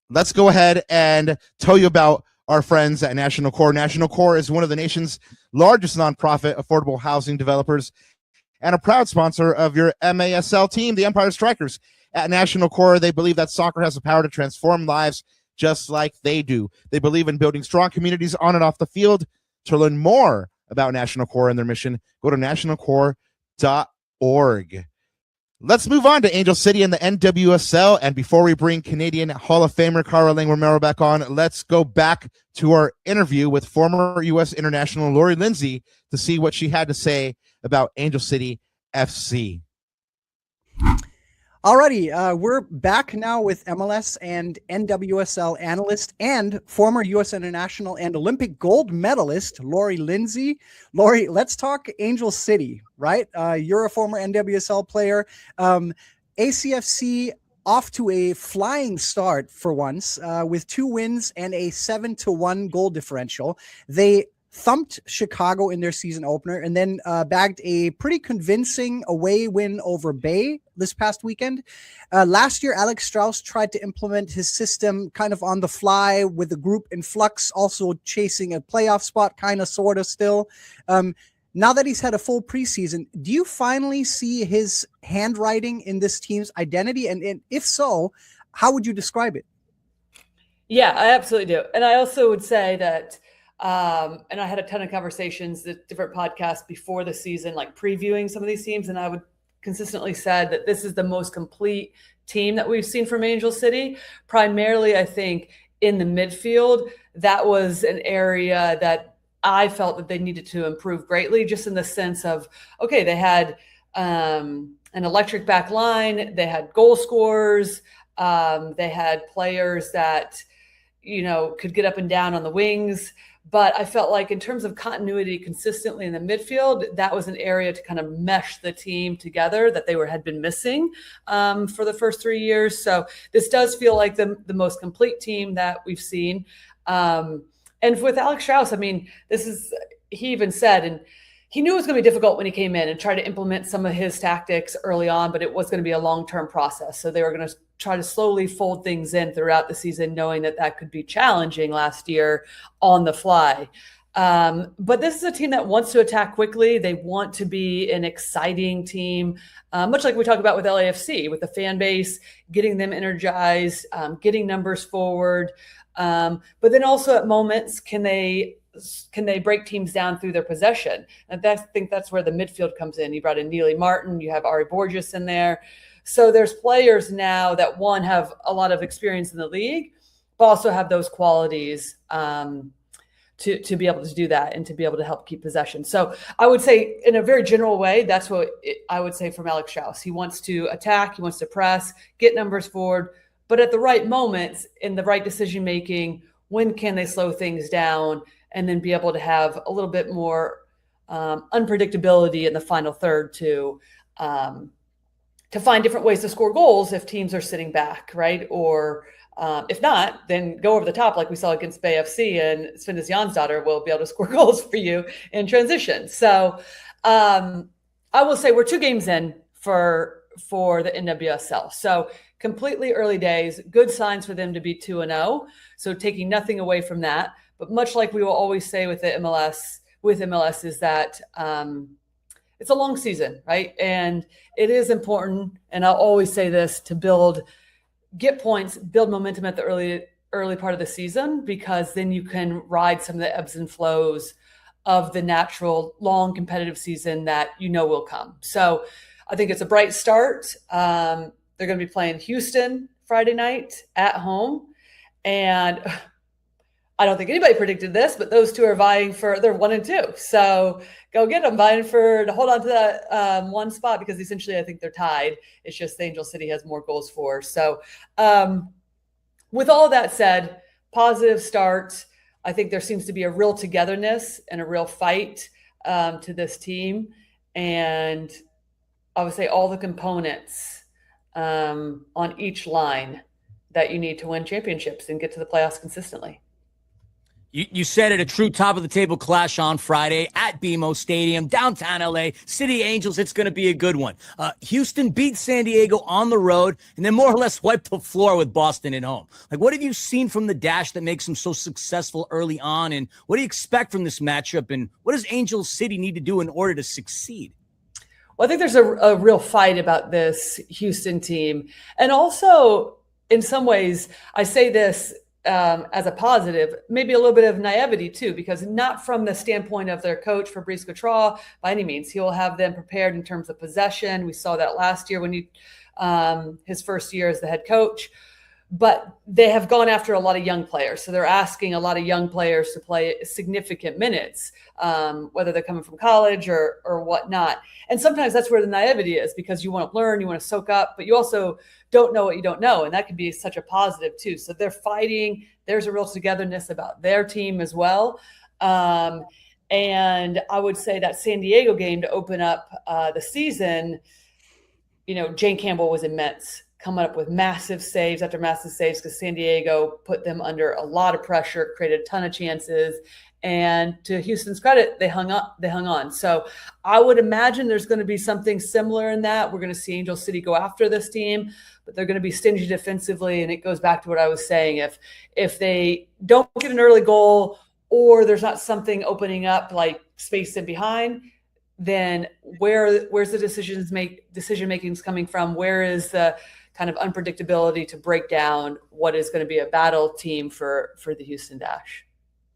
let's go ahead and tell you about our friends at National Core. National Core is one of the nation's largest nonprofit affordable housing developers and a proud sponsor of your MASL team, the Empire Strikers. At National Core, they believe that soccer has the power to transform lives just like they do. They believe in building strong communities on and off the field. To learn more about National Core and their mission, go to nationalcore.org. Let's move on to Angel City and the NWSL. And before we bring Canadian Hall of Famer Caroline Romero back on, let's go back to our interview with former U.S. international Lori Lindsey to see what she had to say about Angel City FC. Alrighty, we're back now with MLS and NWSL analyst and former U.S. international and Olympic gold medalist Lori Lindsey. Lori, let's talk Angel City, right? You're a former NWSL player. ACFC off to a flying start for once with 2 wins and a 7-1 goal differential. They thumped Chicago in their season opener and then bagged a pretty convincing away win over Bay this past weekend. Last year, Alex Straus tried to implement his system kind of on the fly with the group in flux, also chasing a playoff spot, kind of, sort of still. Now that he's had a full preseason, do you finally see his handwriting in this team's identity? And if so, how would you describe it? Yeah, I absolutely do. And I also would say that and I had a ton of conversations at different podcasts before the season, like previewing some of these teams. And I would consistently said that this is the most complete team that we've seen from Angel City. Primarily, I think in the midfield, that was an area that I felt that they needed to improve greatly, just in the sense of, okay, they had an electric back line, they had goal scorers, they had players that, could get up and down on the wings. But I felt like in terms of continuity consistently in the midfield, that was an area to kind of mesh the team together that they had been missing for the first 3 years. So this does feel like the most complete team that we've seen. And with Alex Straus, he even said, and he knew it was going to be difficult when he came in and tried to implement some of his tactics early on, but it was going to be a long-term process. So they were going to try to slowly fold things in throughout the season, knowing that could be challenging last year on the fly. But this is a team that wants to attack quickly. They want to be an exciting team, much like we talk about with LAFC, with the fan base, getting them energized, getting numbers forward. But then also at moments, can they break teams down through their possession? And I think that's where the midfield comes in. You brought in Neely Martin, you have Ari Borges in there. So there's players now that, one, have a lot of experience in the league, but also have those qualities to be able to do that and to be able to help keep possession. So I would say, in a very general way, that's what I would say from Alex Straus. He wants to attack, he wants to press, get numbers forward, but at the right moments, in the right decision-making, when can they slow things down and then be able to have a little bit more unpredictability in the final third to find different ways to score goals if teams are sitting back, right? Or if not, then go over the top like we saw against Bay FC, and Sven Jansdotter will be able to score goals for you in transition. So I will say we're 2 games in for the NWSL. So completely early days, good signs for them to be 2-0. So taking nothing away from that. But much like we will always say with MLS is that it's a long season, right? And it is important, and I'll always say this, to get points, build momentum at the early part of the season, because then you can ride some of the ebbs and flows of the natural long competitive season that will come. So I think it's a bright start. They're going to be playing Houston Friday night at home. And I don't think anybody predicted this, but those two are vying for, they're 1 and 2. So go get them, vying to hold on to that one spot, because essentially I think they're tied. It's just Angel City has more goals for. So with all that said, positive start. I think there seems to be a real togetherness and a real fight to this team. And I would say all the components on each line that you need to win championships and get to the playoffs consistently. You said it, a true top-of-the-table clash on Friday at BMO Stadium, downtown LA, City Angels. It's going to be a good one. Houston beat San Diego on the road and then more or less wiped the floor with Boston at home. Like, what have you seen from the Dash that makes them so successful early on, and what do you expect from this matchup, and what does Angel City need to do in order to succeed? Well, I think there's a real fight about this Houston team. And also, in some ways, I say this as a positive, maybe a little bit of naivety too, because not from the standpoint of their coach, Fabrice Gautrois, by any means. He'll have them prepared in terms of possession. We saw that last year when he, his first year as the head coach. But they have gone after a lot of young players. So they're asking a lot of young players to play significant minutes, whether they're coming from college or whatnot. And sometimes that's where the naivety is, because you want to learn, you want to soak up, but you also don't know what you don't know. And that can be such a positive too. So they're fighting. There's a real togetherness about their team as well. And I would say that San Diego game to open up the season, you know, Jane Campbell was immense, coming up with massive saves after massive saves, because San Diego put them under a lot of pressure, created a ton of chances. And to Houston's credit, they hung on. So I would imagine there's going to be something similar in that. We're going to see Angel City go after this team, but they're going to be stingy defensively. And it goes back to what I was saying. If they don't get an early goal, or there's not something opening up like space in behind, then where's the decision making's coming from? Where is the kind of unpredictability to break down what is going to be a battle team for the Houston Dash?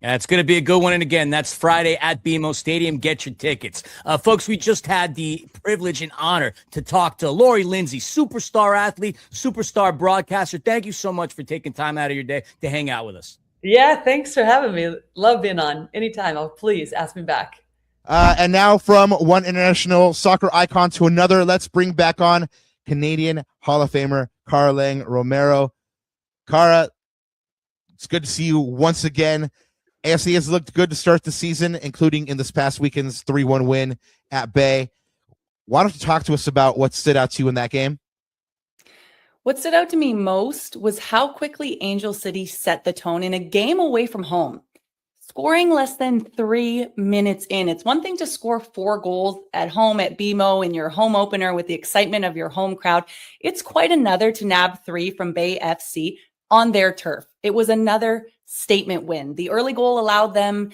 Yeah, it's going to be a good one. And again, that's Friday at BMO Stadium. Get your tickets. Folks, we just had the privilege and honor to talk to Lori Lindsey, superstar athlete, superstar broadcaster. Thank you so much for taking time out of your day to hang out with us. Yeah, thanks for having me. Love being on. Anytime. Please ask me back. And now from one international soccer icon to another, let's bring back on Canadian Hall of Famer Cara Lang Romero. Cara, it's good to see you once again. AFC has looked good to start the season, including in this past weekend's 3-1 win at Bay. Why don't you talk to us about what stood out to you in that game? What stood out to me most was how quickly Angel City set the tone in a game away from home. Scoring less than 3 minutes in. It's one thing to score 4 goals at home at BMO in your home opener with the excitement of your home crowd. It's quite another to nab 3 from Bay FC on their turf. It was another statement win. The early goal allowed them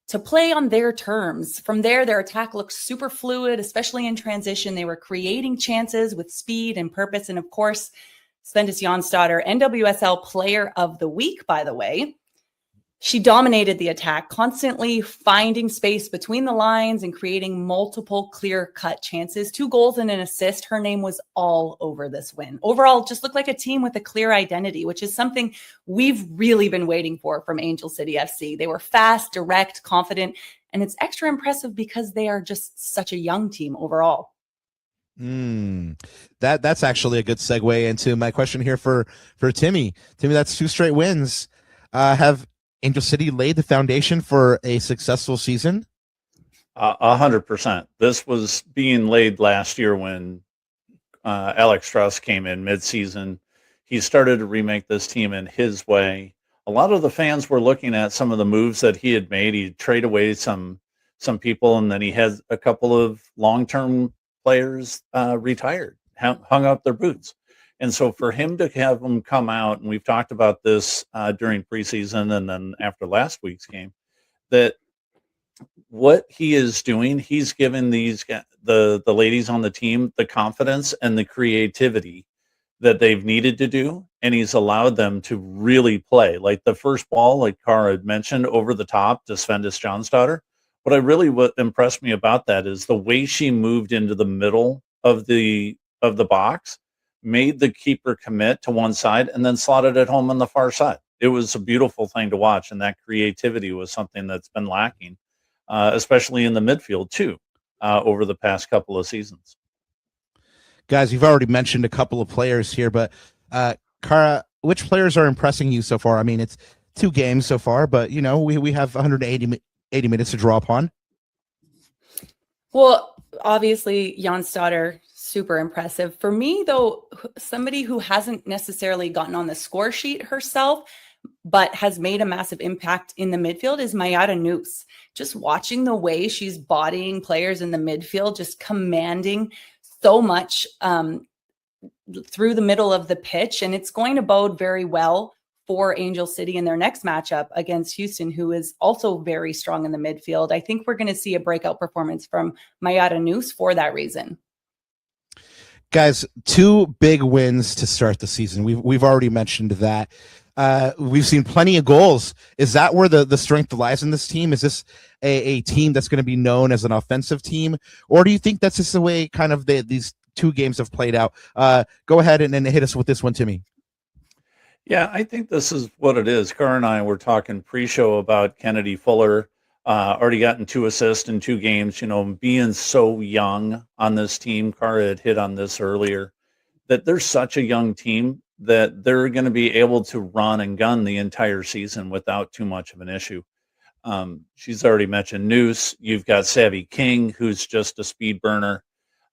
to play on their terms. From there, their attack looked super fluid, especially in transition. They were creating chances with speed and purpose. And of course, Sventis Jonsdottir, NWSL Player of the Week, by the way. She dominated the attack, constantly finding space between the lines and creating multiple clear-cut chances. 2 goals and an assist. Her name was all over this win. Overall, just looked like a team with a clear identity, which is something we've really been waiting for from Angel City FC. They were fast, direct, confident, and it's extra impressive because they are just such a young team overall. That's actually a good segue into my question here for Timmy. Timmy, that's 2 straight wins. Have Angel City laid the foundation for a successful season? 100%. This was being laid last year when Alex Straus came in mid-season. He started to remake this team in his way. A lot of the fans were looking at some of the moves that he had made. He'd trade away some people, and then he had a couple of long-term players retired, hung up their boots. And so for him to have them come out, and we've talked about this during preseason and then after last week's game, that what he is doing, he's given the ladies on the team the confidence and the creativity that they've needed to do, and he's allowed them to really play. Like the first ball, like Cara had mentioned, over the top to Sventis Jonsdottir. What impressed me about that is the way she moved into the middle of the box, made the keeper commit to one side, and then slotted it home on the far side. it was a beautiful thing to watch, and that creativity was something that's been lacking, especially in the midfield too, over the past couple of seasons. Guys, you've already mentioned a couple of players here, but Kara, which players are impressing you so far? I mean, it's 2 games so far, but we have 180 minutes to draw upon. Well, obviously, Jan Stoddard, super impressive. For me, though, somebody who hasn't necessarily gotten on the score sheet herself, but has made a massive impact in the midfield is Mayada Noose. Just watching the way she's bodying players in the midfield, just commanding so much through the middle of the pitch. And it's going to bode very well for Angel City in their next matchup against Houston, who is also very strong in the midfield. I think we're going to see a breakout performance from Mayada Noose for that reason. Guys, 2 big wins to start the season. We've already mentioned that. We've seen plenty of goals. Is that where the strength lies in this team? Is this a team that's going to be known as an offensive team? Or do you think that's just the way kind of these 2 games have played out? Go ahead and hit us with this one, Timmy. Yeah, I think this is what it is. Cara and I were talking pre-show about Kennedy Fuller, already gotten 2 assists in 2 games, being so young on this team. Cara had hit on this earlier, that they're such a young team that they're going to be able to run and gun the entire season without too much of an issue. She's already mentioned Noose. You've got Savvy King, who's just a speed burner.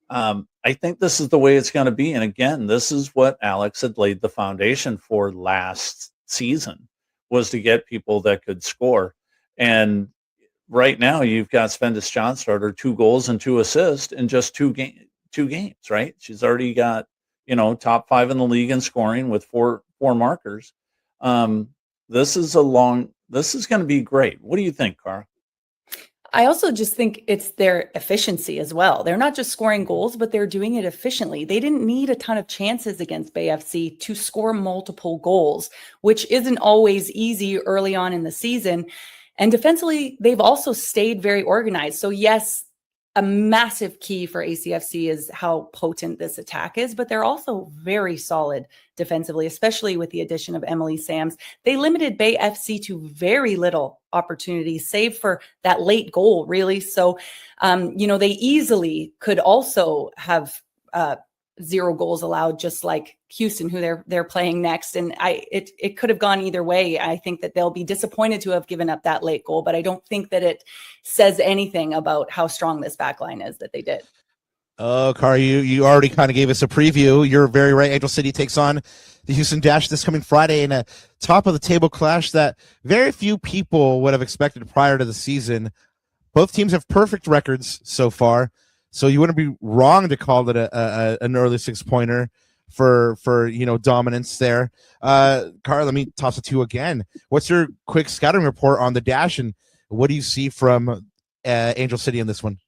I think this is the way it's going to be. And again, this is what Alex had laid the foundation for last season, was to get people that could score. And right now you've got Svendis Johnstarter, 2 goals and 2 assists in just 2 games, right? She's already got, top 5 in the league in scoring with 4 markers. This is going to be great. What do you think, Cara? I also just think it's their efficiency as well. They're not just scoring goals, but they're doing it efficiently. They didn't need a ton of chances against Bay FC to score multiple goals, which isn't always easy early on in the season. And defensively, they've also stayed very organized. So yes, a massive key for ACFC is how potent this attack is, but they're also very solid defensively, especially with the addition of Emily Sams. They limited Bay FC to very little opportunity, save for that late goal, really. So, they easily could also have 0 goals allowed, just like Houston, who they're playing next. And it could have gone either way. I think that they'll be disappointed to have given up that late goal, but I don't think that it says anything about how strong this back line is that they did. Oh, Cara, you already kind of gave us a preview. You're very right. Angel City takes on the Houston Dash this coming Friday in a top of the table clash that very few people would have expected prior to the season. Both teams have perfect records so far, so you wouldn't be wrong to call it an early 6-pointer for dominance there. Cara, let me toss it to you again. What's your quick scouting report on the Dash, and what do you see from Angel City in this one?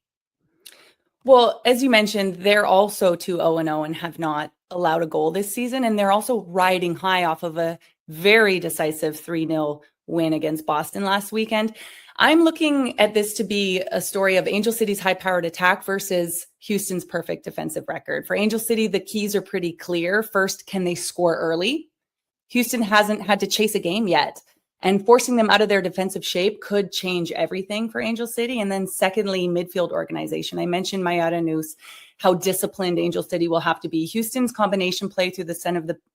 Well, as you mentioned, they're also 2-0-0 and have not allowed a goal this season. And they're also riding high off of a very decisive 3-0 win against Boston last weekend. I'm looking at this to be a story of Angel City's high-powered attack versus Houston's perfect defensive record. For Angel City, the keys are pretty clear. First, can they score early? Houston hasn't had to chase a game yet. And forcing them out of their defensive shape could change everything for Angel City. And then secondly, midfield organization. I mentioned Mayada Noose, how disciplined Angel City will have to be. Houston's combination play through the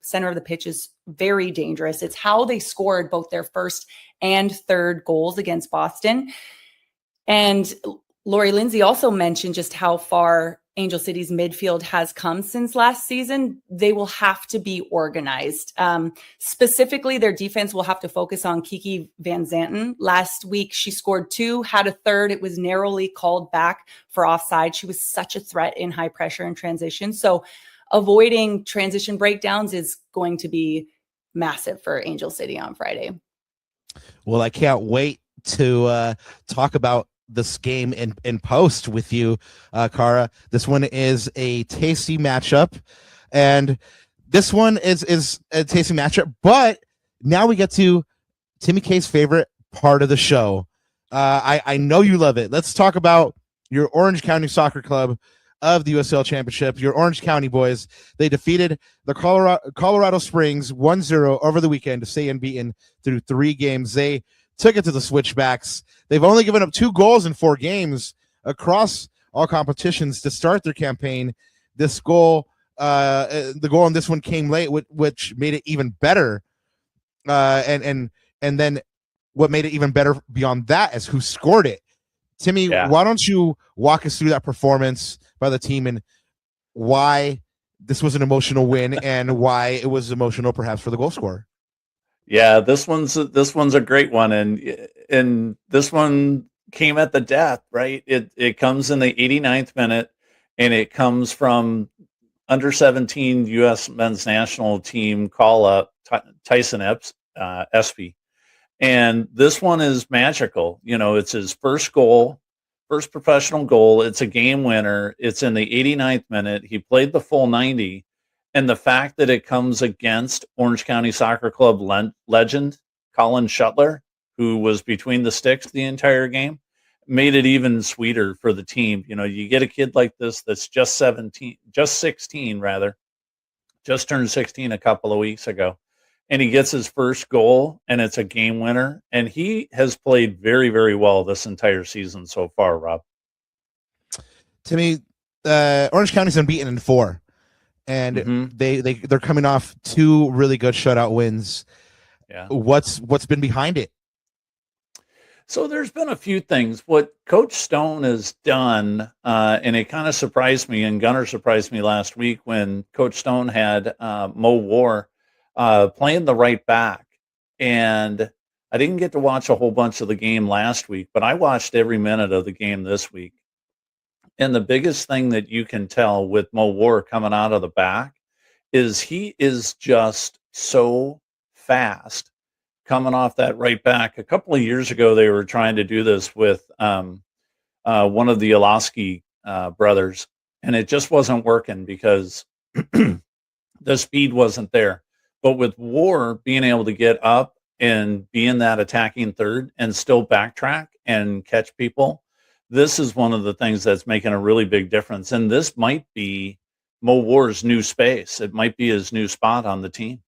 center of the pitch is very dangerous. It's how they scored both their first and third goals against Boston. And Lori Lindsey also mentioned just how far Angel City's midfield has come since last season. They will have to be organized. Specifically, their defense will have to focus on Kiki Van Zanten. Last week, she scored 2, had a third. It was narrowly called back for offside. She was such a threat in high pressure and transition. So avoiding transition breakdowns is going to be massive for Angel City on Friday. Well, I can't wait to talk about this game in post with you, Cara. This one is a tasty matchup, and this one is a tasty matchup. But now we get to Timmy K's favorite part of the show. I know you love it. Let's talk about your Orange County Soccer Club of the USL Championship. Your Orange County boys, they defeated the Colorado Springs 1-0 over the weekend to stay unbeaten through 3 games. They took it to the Switchbacks. They've only given up 2 goals in 4 games across all competitions to start their campaign. This goal, the goal on this one came late, which made it even better. And then what made it even better beyond that is who scored it. Timmy, why don't you walk us through that performance by the team and why this was an emotional win and why it was emotional perhaps for the goal scorer? Yeah, this one's a great one, and this one came at the death, right? It comes in the 89th minute, and it comes from under 17 U.S. men's national team call up Tyson Espy. And this one is magical. You know, it's his first professional goal. It's a game winner. It's in the 89th minute. He played the full 90. And the fact that it comes against Orange County Soccer Club legend Colin Shuttler, who was between the sticks the entire game, made it even sweeter for the team. You know, you get a kid like this that's just 16 rather, just turned 16 a couple of weeks ago. And he gets his first goal, and it's a game winner. And he has played very, very well this entire season so far, Rob. To me, Orange County's unbeaten in 4. And they're coming off 2 really good shutout wins. Yeah. What's been behind it? So there's been a few things. What Coach Stone has done, and it kind of surprised me, and Gunnar surprised me last week when Coach Stone had Mo War playing the right back. And I didn't get to watch a whole bunch of the game last week, but I watched every minute of the game this week. And the biggest thing that you can tell with Mo War coming out of the back is he is just so fast coming off that right back. A couple of years ago, they were trying to do this with one of the Olaski brothers, and it just wasn't working because the speed wasn't there. But with War being able to get up and be in that attacking third and still backtrack and catch people, this is one of the things that's making a really big difference. And this might be Mo War's new space. It might be his new spot on the team.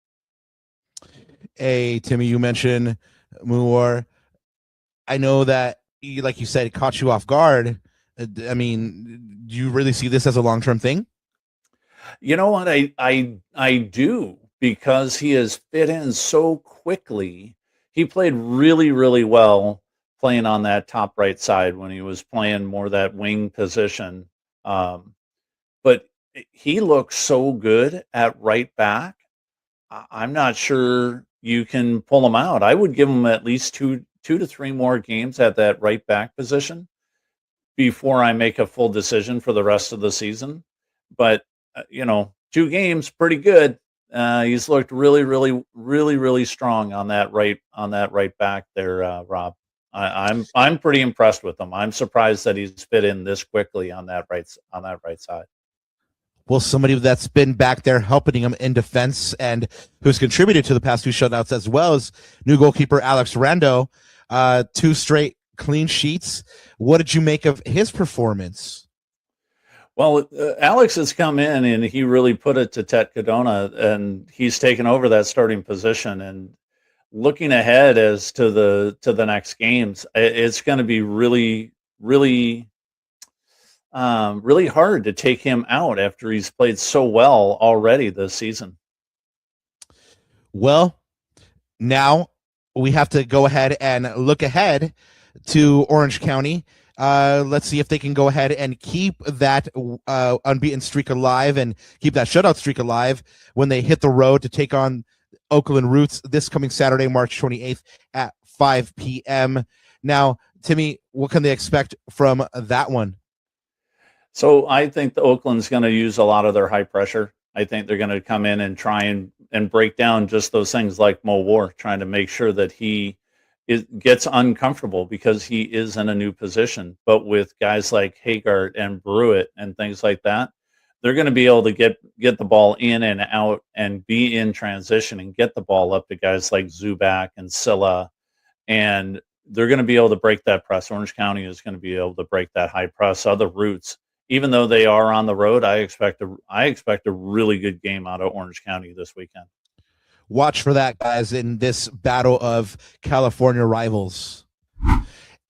Hey, Timmy, you mentioned Mo War. I know that, like you said, it caught you off guard. I mean, do you really see this as a long-term thing? You know what? I do, because he has fit in so quickly. He played really, really well playing on that top right side when he was playing more that wing position. But he looks so good at right back. I'm not sure you can pull him out. I would give him at least two to 3 more games at that right back position before I make a full decision for the rest of the season. But, 2 games, pretty good. He's looked really, really, really, really strong on that right back there, Rob. I'm pretty impressed with him. I'm surprised that he's fit in this quickly on that right side. Well, somebody that's been back there helping him in defense and who's contributed to the past 2 shutouts as well as new goalkeeper Alex Rando, 2 straight clean sheets. What did you make of his performance? Well, Alex has come in and he really put it to Tet Cadona, and he's taken over that starting position. And looking ahead as to the next games, it's going to be really, really, really hard to take him out after he's played so well already this season. Well, now we have to go ahead and look ahead to Orange County. Let's see if they can go ahead and keep that unbeaten streak alive and keep that shutout streak alive when they hit the road to take on Oakland Roots this coming Saturday, March 28th at 5 p.m. Now, Timmy, what can they expect from that one? So I think the Oakland's going to use a lot of their high pressure. I think they're going to come in and try and break down just those things like Mo War, trying to make sure that he gets uncomfortable because he is in a new position. But with guys like Hagart and Brewitt and things like that, they're going to be able to get the ball in and out and be in transition and get the ball up to guys like Zubac and Silla. And they're going to be able to break that press. Orange County is going to be able to break that high press. Other Roots even though they are on the road, I expect a really good game out of Orange County this weekend. Watch for that, guys, in this battle of California rivals.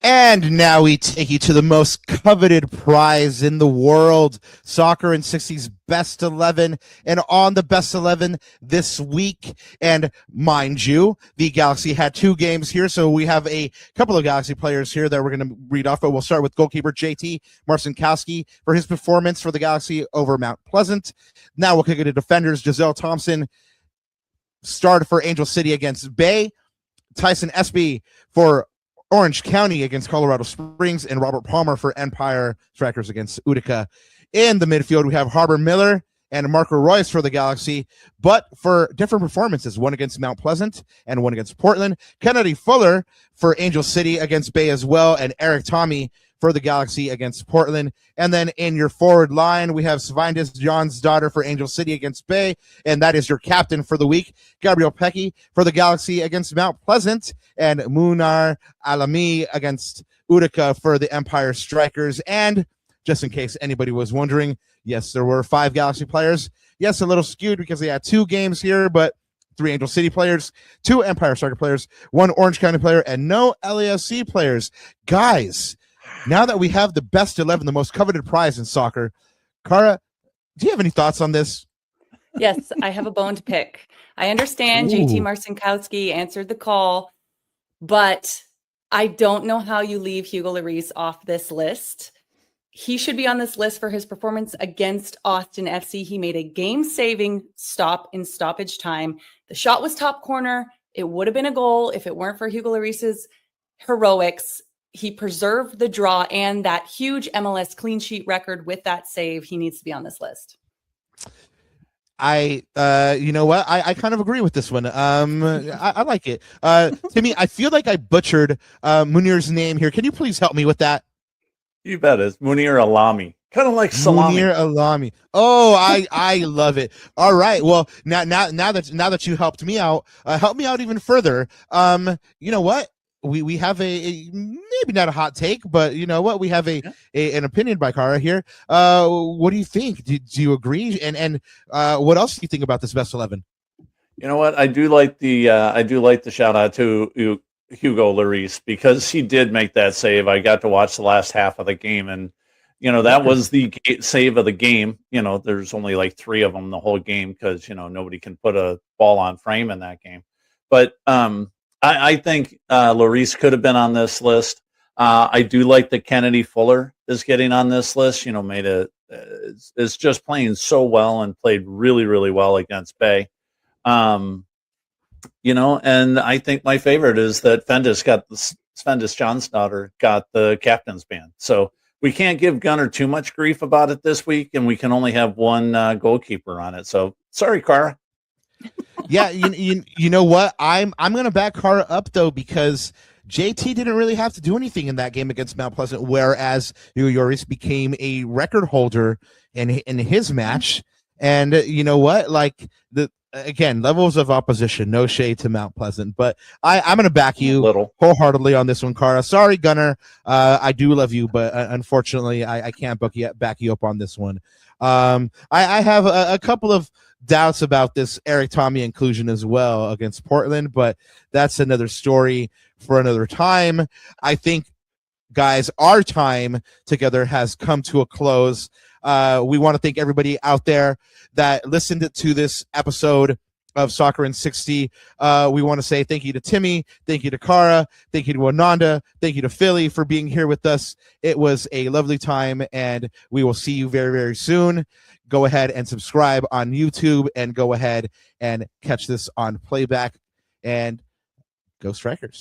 And now we take you to the most coveted prize in the world, Soccer in 60's Best 11. And on the Best 11 this week, and mind you, the Galaxy had 2 games here, so we have a couple of Galaxy players here that we're going to read off, but we'll start with goalkeeper JT Marcinkowski for his performance for the Galaxy over Mount Pleasant. Now we'll kick it to defenders. Giselle Thompson starred for Angel City against Bay. Tyson Espy for Orange County against Colorado Springs, and Robert Palmer for Empire Strykers against Utica. In the midfield, we have Harbor Miller and Marco Royce for the Galaxy, but for different performances, one against Mount Pleasant and one against Portland. Kennedy Fuller for Angel City against Bay as well, and Eric Tommy for the Galaxy against Portland. And then in your forward line, we have Svindis John's daughter for Angel City against Bay, and that is your captain for the week, Gabriel Pecky for the Galaxy against Mount Pleasant, and Munar Alami against Utica for the Empire Strikers. And just in case anybody was wondering, yes, there were 5 Galaxy players. Yes, a little skewed because they had 2 games here, but 3 Angel City players, 2 Empire Striker players, 1 Orange County player, and no LAFC players. Guys, now that we have the best 11, the most coveted prize in soccer, Kara, do you have any thoughts on this? Yes, I have a bone to pick. I understand JT Marcinkowski answered the call, but I don't know how you leave Hugo Lloris off this list. He should be on this list for his performance against Austin FC. He made a game-saving stop in stoppage time. The shot was top corner. It would have been a goal if it weren't for Hugo Lloris's heroics. He preserved the draw and that huge MLS clean sheet record with that save. He needs to be on this list. You know what? I kind of agree with this one. I like it. Timmy, I feel like I butchered Munir's name here. Can you please help me with that? You bet. It's Munir Alami. Kind of like salami. Munir Alami. Oh, I love it. All right. Well, now that you helped me out even further. You know what? We have a maybe not a hot take, but you know what? We have an opinion by Kara here. What do you think? Do you agree? And what else do you think about this best 11? You know what? I do like the shout out to Hugo Lloris because he did make that save. I got to watch the last half of the game, and you know that was the save of the game. You know, there's only like 3 of them the whole game because you know nobody can put a ball on frame in that game. But I think Lloris could have been on this list. I do like that Kennedy Fuller is getting on this list. You know, is just playing so well and played really, really well against Bay. You know, and I think my favorite is that Svendis John's daughter got the captain's band. So we can't give Gunnar too much grief about it this week, and we can only have one goalkeeper on it. So sorry, Kara. Yeah, you know what? I'm gonna back Kara up though because JT didn't really have to do anything in that game against Mount Pleasant, whereas Lloris became a record holder in his match. And you know what? Like again, levels of opposition. No shade to Mount Pleasant, but I'm gonna back you wholeheartedly on this one, Kara. Sorry, Gunnar. I do love you, but unfortunately, I can't back you up on this one. I have a couple of doubts about this Eric Tommy inclusion as well against Portland, but that's another story for another time. I think, guys, our time together has come to a close. We want to thank everybody out there that listened to this episode of Soccer in 60. We want to say thank you to Timmy, thank you to Kara, thank you to Ananda, thank you to Philly for being here with us. It was a lovely time, and we will see you very, very soon. Go ahead and subscribe on YouTube, and go ahead and catch this on playback, and go Strykers.